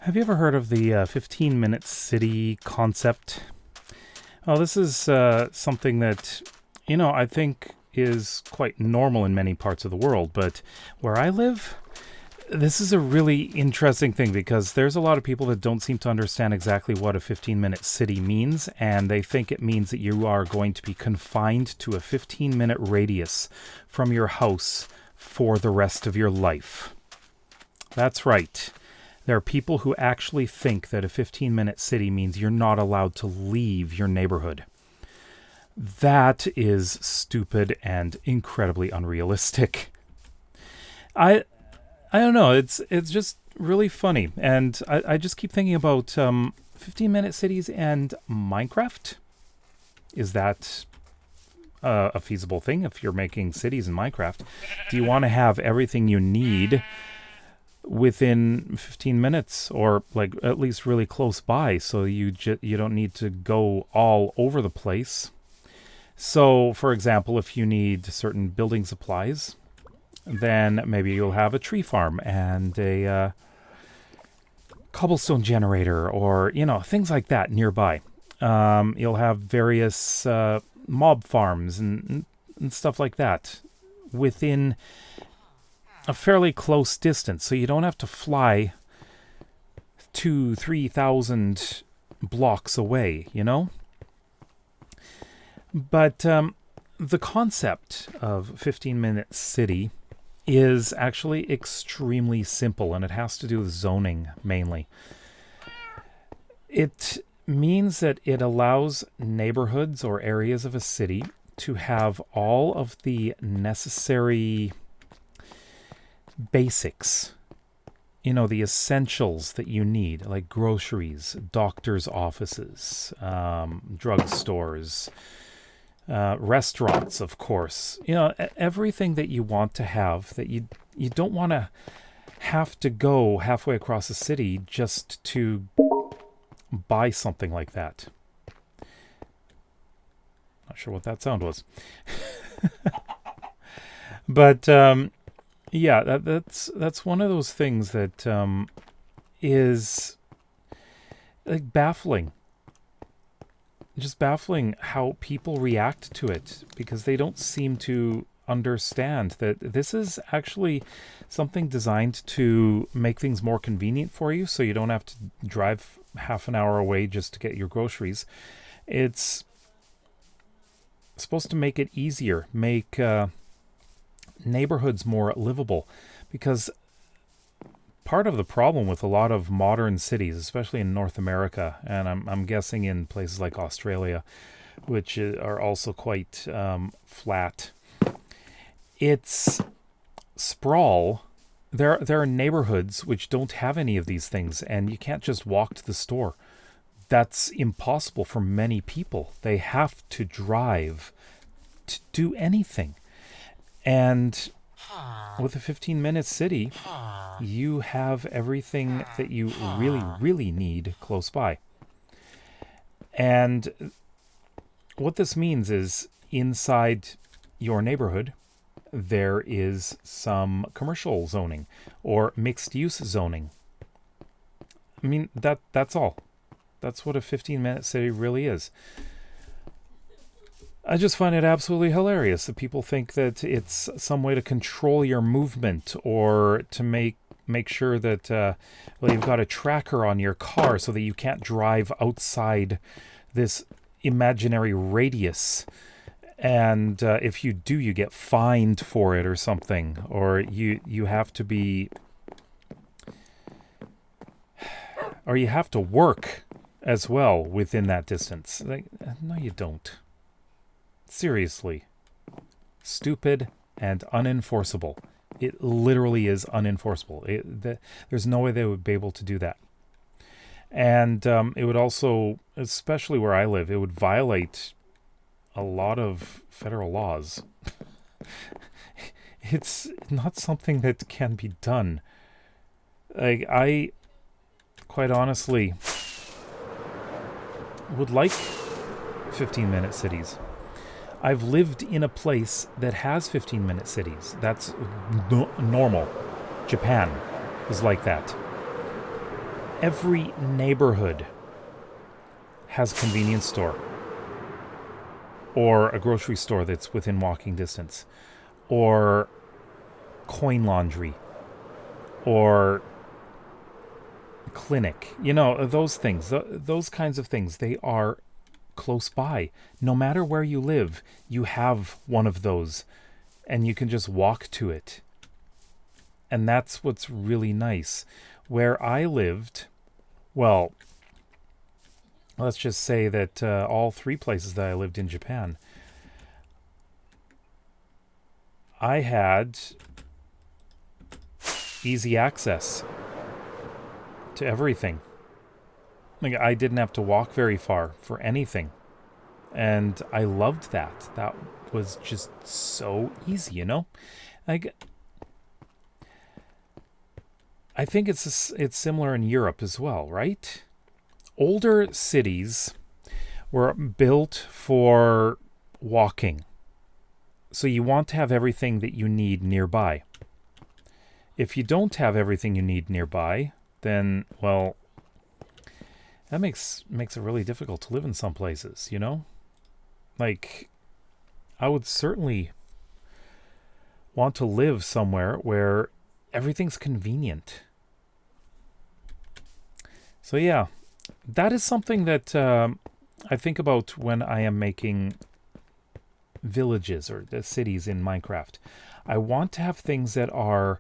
Have you ever heard of the 15-minute city concept? Well, this is something that, I think is quite normal in many parts of the world, but where I live, this is a really interesting thing because there's a lot of people that don't seem to understand exactly what a 15-minute city means, and they think it means that you are going to be confined to a 15-minute radius from your house for the rest of your life. That's right. There are people who actually think that a 15-minute city means you're not allowed to leave your neighborhood. That is stupid and incredibly unrealistic. I don't know. It's just really funny, and I just keep thinking about 15-minute cities and Minecraft. Is that a feasible thing if you're making cities in Minecraft? Do you want to have everything you need within 15 minutes, or like at least really close by, so you don't need to go all over the place? So, for example, if you need certain building supplies, then maybe you'll have a tree farm and a cobblestone generator, or things like that nearby. You'll have various mob farms and stuff like that within a fairly close distance, so you don't have to fly 2,000-3,000 blocks away, But the concept of 15-minute city is actually extremely simple, and it has to do with zoning mainly. It means that it allows neighborhoods or areas of a city to have all of the necessary basics, the essentials that you need, like groceries, doctor's offices, drugstores, restaurants, of course. Everything that you want to have, that you don't want to have to go halfway across the city just to buy something like that. Not sure what that sound was. But yeah, that's one of those things that is like baffling. Just baffling how people react to it, because they don't seem to understand that this is actually something designed to make things more convenient for you, so you don't have to drive half an hour away just to get your groceries. It's supposed to make it easier, make neighborhoods more livable, because part of the problem with a lot of modern cities, especially in North America, and I'm guessing in places like Australia, which are also quite flat, it's sprawl. There are neighborhoods which don't have any of these things, and you can't just walk to the store. That's impossible for many people. They have to drive to do anything. And with a 15-minute city, you have everything that you really, really need close by. And what this means is, inside your neighborhood, there is some commercial zoning or mixed-use zoning. I mean, that's all. That's what a 15-minute city really is. I just find it absolutely hilarious that people think that it's some way to control your movement, or to make sure that you've got a tracker on your car so that you can't drive outside this imaginary radius. And if you do, you get fined for it or something, or you have to be, or you have to work as well within that distance. Like, no, you don't. Seriously. Stupid and unenforceable. It literally is unenforceable. There's no way they would be able to do that. And it would also, especially where I live, it would violate a lot of federal laws. It's not something that can be done. Like, I quite honestly would like 15-minute cities. I've lived in a place that has 15-minute cities. That's normal. Japan is like that. Every neighborhood has a convenience store or a grocery store that's within walking distance or coin laundry or clinic. You know, those things, those kinds of things, they are close by. No matter where you live, you have one of those and you can just walk to it. And that's what's really nice. Where I lived, well, let's just say that all three places that I lived in Japan, I had easy access to everything. Like, I didn't have to walk very far for anything. And I loved that. That was just so easy, you know? Like, I think it's similar in Europe as well, right? Older cities were built for walking. So you want to have everything that you need nearby. If you don't have everything you need nearby, then, well, that makes it really difficult to live in some places, you know? Like, I would certainly want to live somewhere where everything's convenient. So yeah, that is something that I think about when I am making villages or the cities in Minecraft. I want to have things that are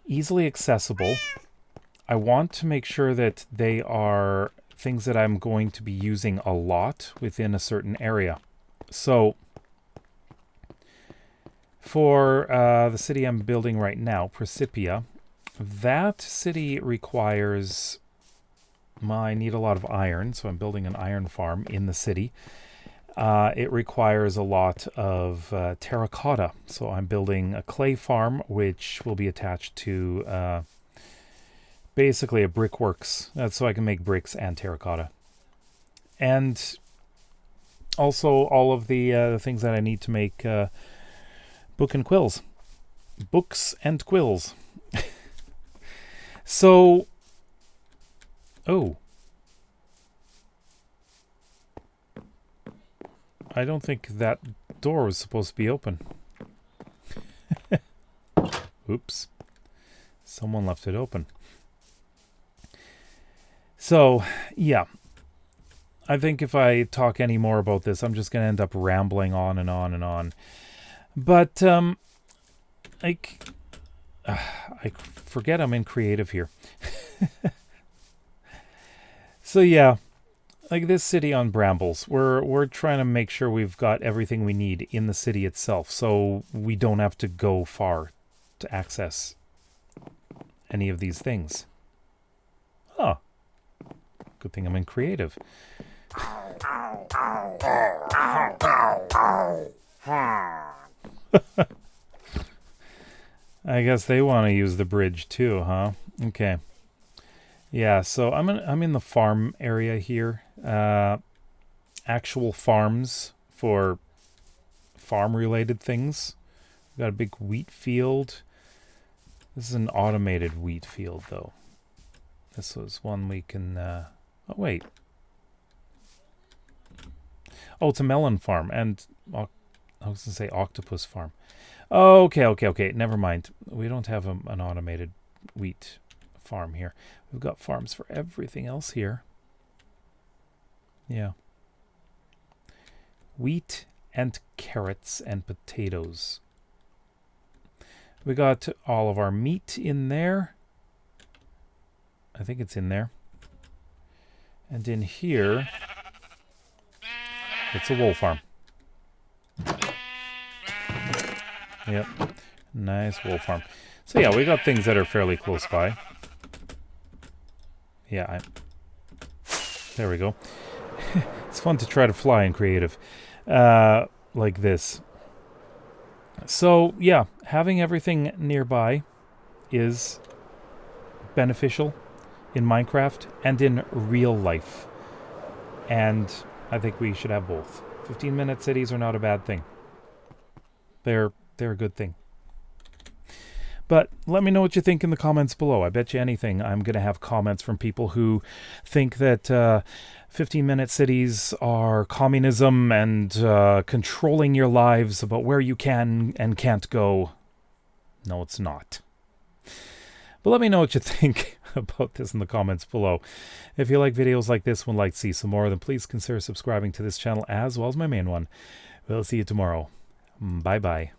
easily accessible. I want to make sure that they are things that I'm going to be using a lot within a certain area. So for the city I'm building right now, Principia, that city requires, well, I need a lot of iron, so I'm building an iron farm in the city. It requires a lot of terracotta, so I'm building a clay farm, which will be attached to basically a brickworks, so I can make bricks and terracotta. And also all of the things that I need to make books and quills. So, oh, I don't think that door was supposed to be open. Oops. Someone left it open. So, yeah. I think if I talk any more about this, I'm just going to end up rambling on and on and on. But, I forget I'm in creative here. So, yeah. Like this city on Brambles, we're trying to make sure we've got everything we need in the city itself, so we don't have to go far to access any of these things. Oh, good thing I'm in creative. I guess they want to use the bridge too, huh? Okay. Yeah, so I'm in the farm area here. Actual farms for farm-related things. We've got a big wheat field. This is an automated wheat field, though. This was one we can... oh, wait. Oh, it's a melon farm. And I was going to say octopus farm. Oh, okay. Never mind. We don't have an automated wheat farm here. We've got farms for everything else here. Yeah. Wheat and carrots and potatoes. We got all of our meat in there. I think it's in there. And in here, it's a wool farm. Yep. Nice wool farm. So yeah, we got things that are fairly close by. Yeah, there we go. It's fun to try to fly in creative like this. So, yeah, having everything nearby is beneficial in Minecraft and in real life. And I think we should have both. 15-minute cities are not a bad thing. They're a good thing. But let me know what you think in the comments below. I bet you anything I'm going to have comments from people who think that 15-minute cities are communism and controlling your lives about where you can and can't go. No, it's not. But let me know what you think about this in the comments below. If you like videos like this one, like to see some more, then please consider subscribing to this channel as well as my main one. We'll see you tomorrow. Bye-bye.